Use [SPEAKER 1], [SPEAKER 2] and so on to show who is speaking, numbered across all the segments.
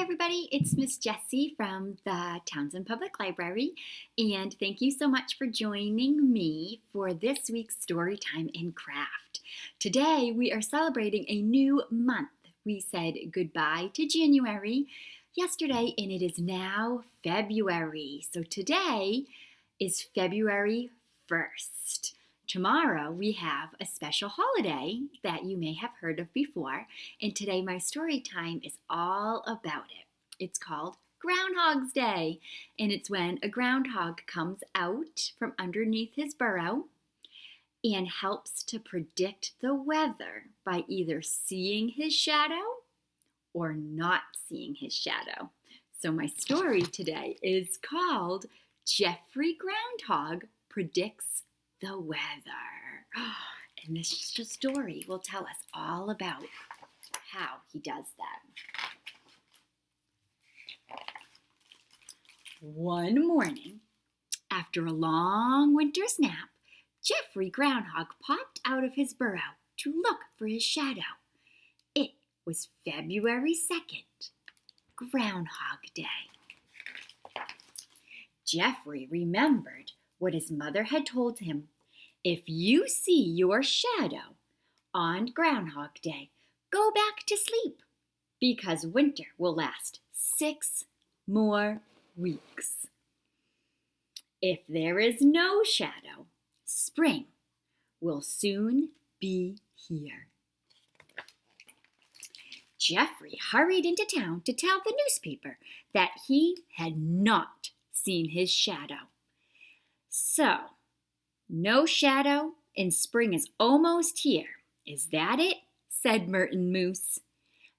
[SPEAKER 1] everybody, it's Miss Jessie from the Townsend Public Library, and thank you so much for joining me for this week's Storytime and Craft. Today we are celebrating a new month. We said goodbye to January yesterday, and it is now February. So today is February 1st. Tomorrow we have a special holiday that you may have heard of before, and today my story time is all about it. It's called Groundhog's Day, and it's when a groundhog comes out from underneath his burrow and helps to predict the weather by either seeing his shadow or not seeing his shadow. So my story today is called Geoffrey Groundhog Predicts the Weather. And this story will tell us all about how he does that. One morning, after a long winter's nap, Geoffrey Groundhog popped out of his burrow to look for his shadow. It was February 2nd, Groundhog Day. Geoffrey remembered what his mother had told him. If you see your shadow on Groundhog Day, go back to sleep, because winter will last 6 more weeks. If there is no shadow, spring will soon be here. Geoffrey hurried into town to tell the newspaper that he had not seen his shadow. So, no shadow and spring is almost here. Is that it? Said Merton Moose.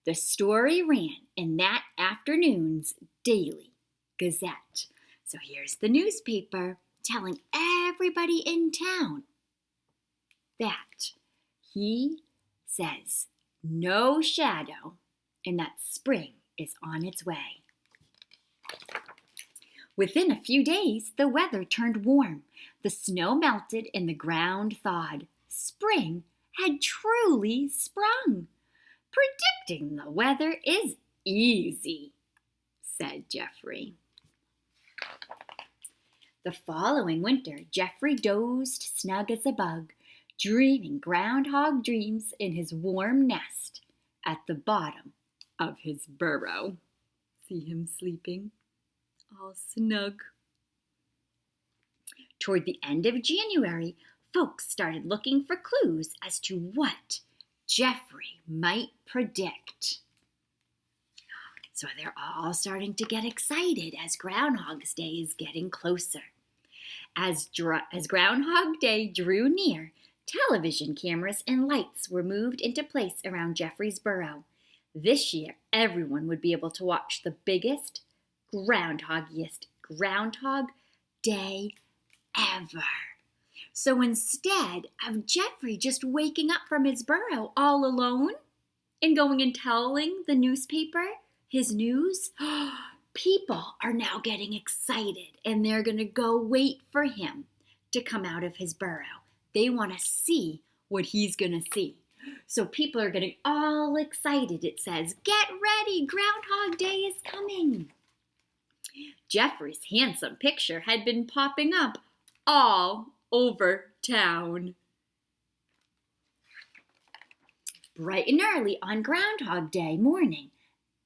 [SPEAKER 1] The story ran in that afternoon's Daily Gazette. So here's the newspaper telling everybody in town that he says no shadow and that spring is on its way. Within a few days, the weather turned warm. The snow melted and the ground thawed. Spring had truly sprung. Predicting the weather is easy, said Geoffrey. The following winter, Geoffrey dozed snug as a bug, dreaming groundhog dreams in his warm nest at the bottom of his burrow. See him sleeping, all snug. Toward the end of January, folks started looking for clues as to what Geoffrey might predict. So they're all starting to get excited as Groundhog's Day is getting closer. As Groundhog Day drew near, television cameras and lights were moved into place around Geoffrey's burrow. This year, everyone would be able to watch the biggest, groundhogiest Groundhog Day ever. So instead of Geoffrey just waking up from his burrow all alone and going and telling the newspaper his news, people are now getting excited and they're going to go wait for him to come out of his burrow. They want to see what he's going to see. So people are getting all excited. It says, "Get ready, Groundhog Day is coming." Geoffrey's handsome picture had been popping up all over town. Bright and early on Groundhog Day morning,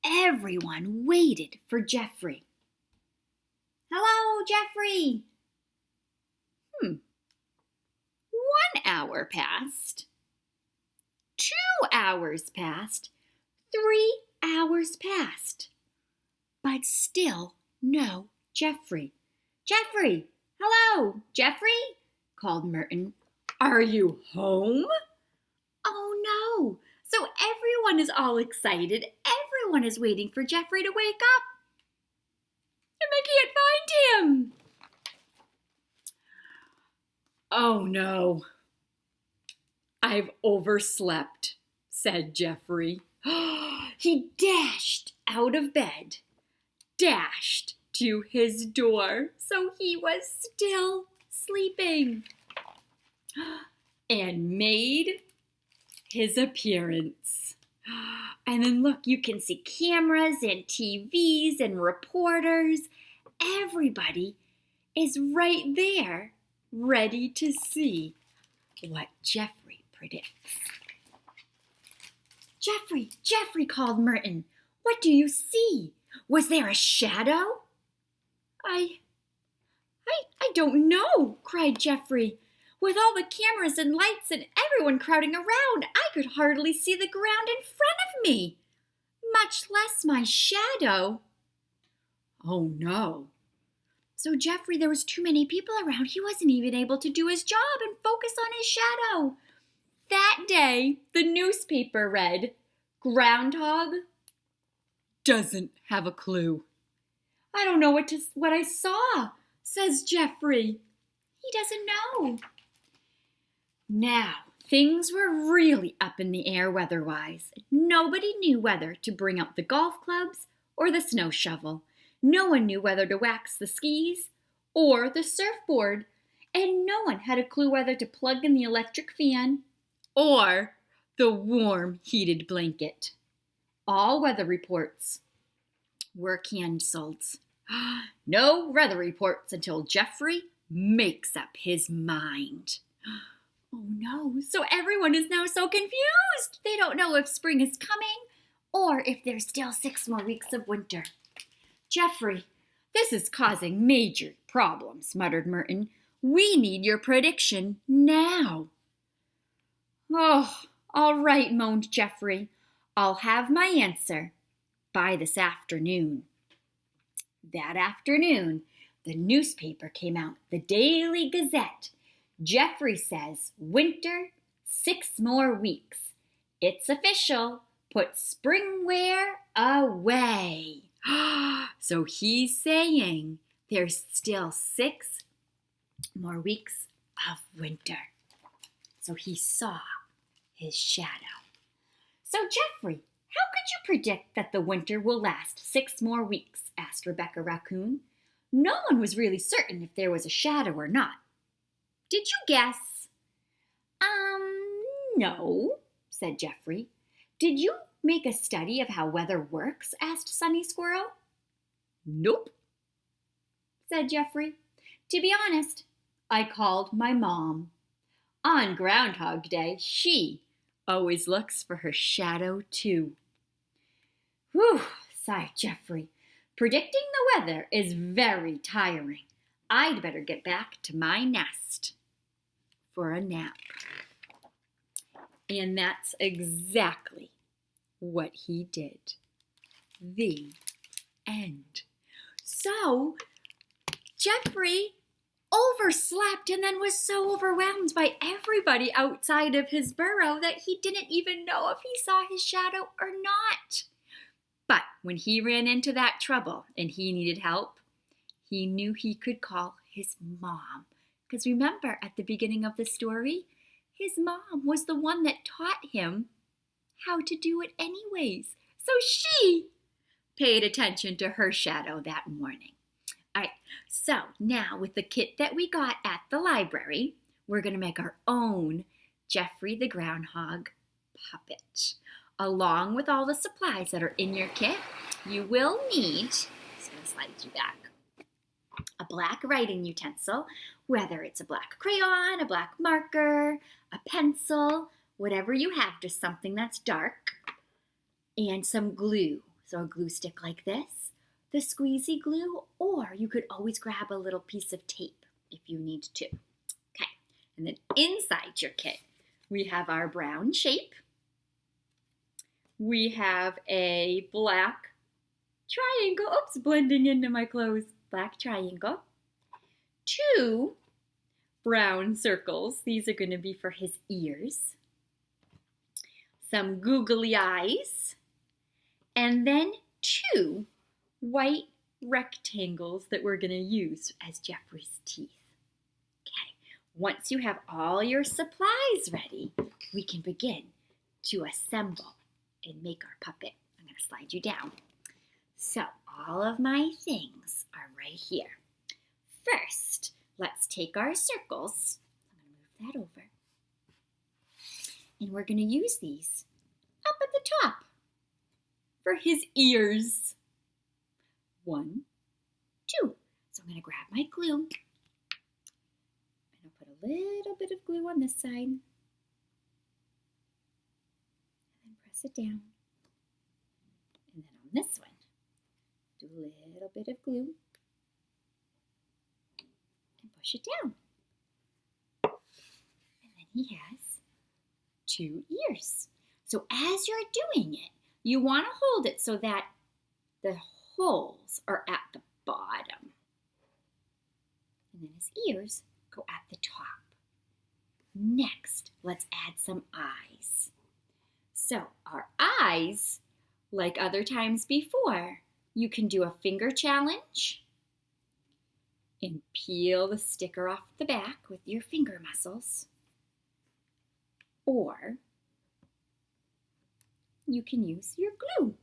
[SPEAKER 1] everyone waited for Geoffrey. "Hello, Geoffrey." 1 hour passed. 2 hours passed. 3 hours passed. But still no Geoffrey. "Geoffrey! Hello, Geoffrey!" called Merton. "Are you home?" Oh no! So everyone is all excited. Everyone is waiting for Geoffrey to wake up. And they can't find him. "Oh no, I've overslept," said Geoffrey. He dashed out of bed, dashed to his door, so he was still sleeping, and made his appearance. And then look, you can see cameras and TVs and reporters. Everybody is right there, ready to see what Geoffrey predicts. Geoffrey, Geoffrey, called Merton. What do you see? Was there a shadow? I don't know, cried Geoffrey. With all the cameras and lights and everyone crowding around, I could hardly see the ground in front of me, much less my shadow. Oh, no. So, Geoffrey, there was too many people around. He wasn't even able to do his job and focus on his shadow. That day, the newspaper read, "Groundhog doesn't have a clue." I don't know what I saw, says Geoffrey. He doesn't know. Now, things were really up in the air weather-wise. Nobody knew whether to bring out the golf clubs or the snow shovel. No one knew whether to wax the skis or the surfboard. And no one had a clue whether to plug in the electric fan or the warm heated blanket. All weather reports were canceled. No weather reports until Geoffrey makes up his mind. Oh no, so everyone is now so confused. They don't know if spring is coming or if there's still 6 more weeks of winter. Geoffrey, this is causing major problems, muttered Merton. We need your prediction now. Oh, all right, moaned Geoffrey. I'll have my answer by this afternoon. That afternoon, the newspaper came out, the Daily Gazette. Geoffrey says, winter, 6 more weeks. It's official. Put spring wear away. So he's saying there's still 6 more weeks of winter. So he saw his shadow. So Geoffrey, how could you predict that the winter will last 6 more weeks? Asked Rebecca Raccoon. No one was really certain if there was a shadow or not. Did you guess? No, said Geoffrey. Did you make a study of how weather works? Asked Sunny Squirrel. Nope, said Geoffrey. To be honest, I called my mom. On Groundhog Day, she always looks for her shadow too. Whew, sighed Geoffrey. Predicting the weather is very tiring. I'd better get back to my nest for a nap. And that's exactly what he did. The end. So, Geoffrey overslept and then was so overwhelmed by everybody outside of his burrow that he didn't even know if he saw his shadow or not. But when he ran into that trouble and he needed help, he knew he could call his mom. Because remember, at the beginning of the story, his mom was the one that taught him how to do it anyways. So she paid attention to her shadow that morning. All right, so now with the kit that we got at the library, we're going to make our own Geoffrey the Groundhog puppet. Along with all the supplies that are in your kit, you will need, just going to slide you back, a black writing utensil, whether it's a black crayon, a black marker, a pencil, whatever you have, just something that's dark, and some glue. So a glue stick like this, the squeezy glue, or you could always grab a little piece of tape if you need to. Okay, and then inside your kit, we have our brown shape. We have a black triangle. Oops, blending into my clothes. Black triangle. 2 brown circles. These are going to be for his ears. Some googly eyes. And then 2 white rectangles that we're going to use as Geoffrey's teeth. Okay, once you have all your supplies ready, we can begin to assemble and make our puppet. I'm going to slide you down. So all of my things are right here. First, let's take our circles. I'm going to move that over. And we're going to use these up at the top for his ears. 1, 2. So I'm going to grab my glue. And I'll put a little bit of glue on this side. And then press it down. And then on this one, do a little bit of glue. And push it down. And then he has 2 ears. So as you're doing it, you want to hold it so that the holes are at the bottom. And then his ears go at the top. Next, let's add some eyes. So our eyes, like other times before, you can do a finger challenge and peel the sticker off the back with your finger muscles. Or you can use your glue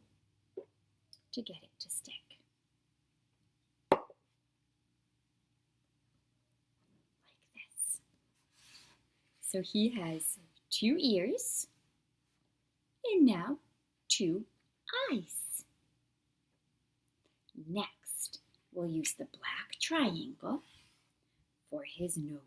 [SPEAKER 1] to get it to stick. Like this. So he has 2 ears and now 2 eyes. Next, we'll use the black triangle for his nose.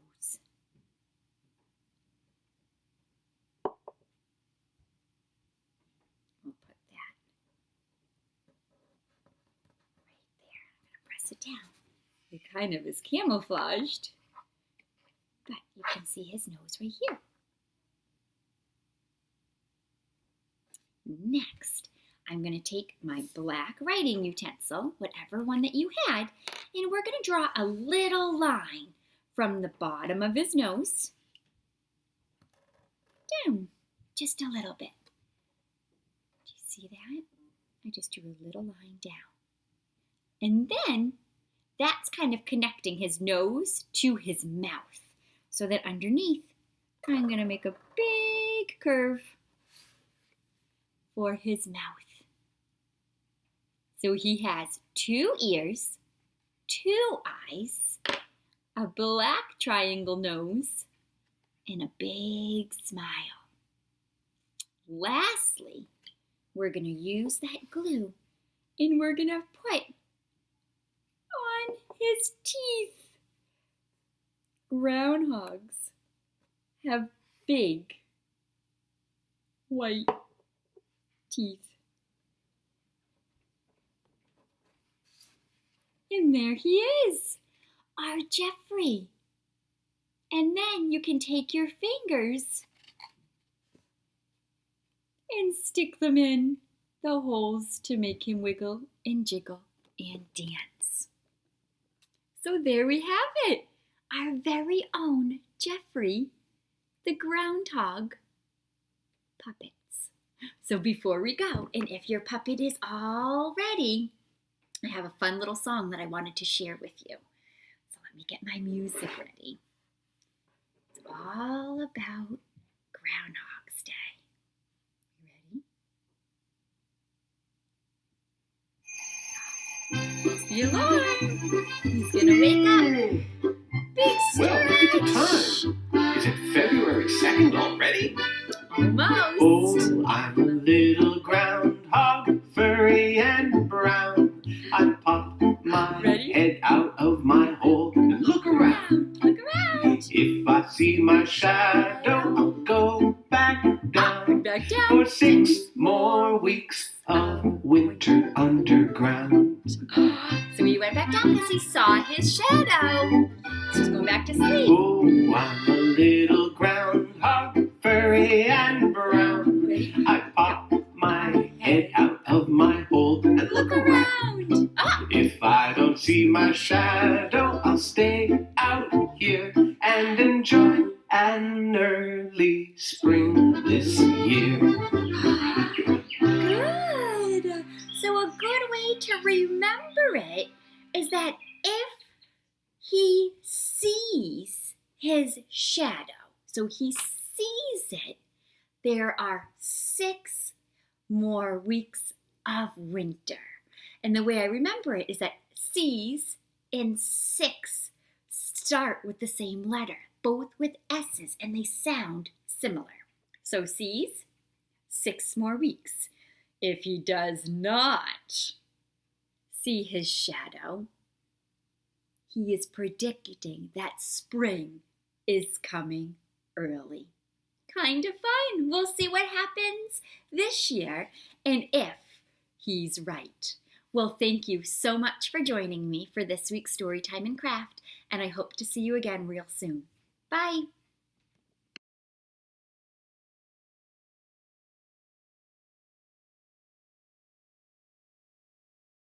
[SPEAKER 1] It down. It kind of is camouflaged, but you can see his nose right here. Next, I'm going to take my black writing utensil, whatever one that you had, and we're going to draw a little line from the bottom of his nose down, just a little bit. Do you see that? I just drew a little line down. And then that's kind of connecting his nose to his mouth. So that underneath, I'm going to make a big curve for his mouth. So he has 2 ears, 2 eyes, a black triangle nose, and a big smile. Lastly, we're going to use that glue and we're going to put on his teeth. Groundhogs have big white teeth. And there he is, our Geoffrey. And then you can take your fingers and stick them in the holes to make him wiggle and jiggle and dance. So there we have it, our very own Geoffrey the Groundhog puppets. So before we go, and if your puppet is all ready, I have a fun little song that I wanted to share with you. So let me get my music ready. It's all about Groundhog's Day. You ready? It's the alarm. He's gonna wake up. Big stretch.
[SPEAKER 2] Well, look at the time. Is it February 2nd already?
[SPEAKER 1] Almost.
[SPEAKER 2] Oh, I'm a little groundhog, furry and brown. I pop my head out of my hole and look around.
[SPEAKER 1] Look around.
[SPEAKER 2] If I see my shadow, I'll go back down.
[SPEAKER 1] Back down.
[SPEAKER 2] For 6 more weeks of winter underground.
[SPEAKER 1] So he went back down because he saw his shadow. So he's going back to sleep.
[SPEAKER 2] Oh, I'm a little groundhog, furry and brown.
[SPEAKER 1] Ready?
[SPEAKER 2] I pop my head out of my hole and look around. If I don't see my shadow, I'll stay out here and enjoy an early spring this year.
[SPEAKER 1] Good. So a good way to remember it is that if he sees his shadow, so he sees it, there are 6 more weeks of winter. And the way I remember it is that sees and 6 start with the same letter, both with S's, and they sound similar. So sees, 6 more weeks. If he does not see his shadow, he is predicting that spring is coming early. Kind of fun. We'll see what happens this year and if he's right. Well, thank you so much for joining me for this week's Storytime and Craft, and I hope to see you again real soon. Bye.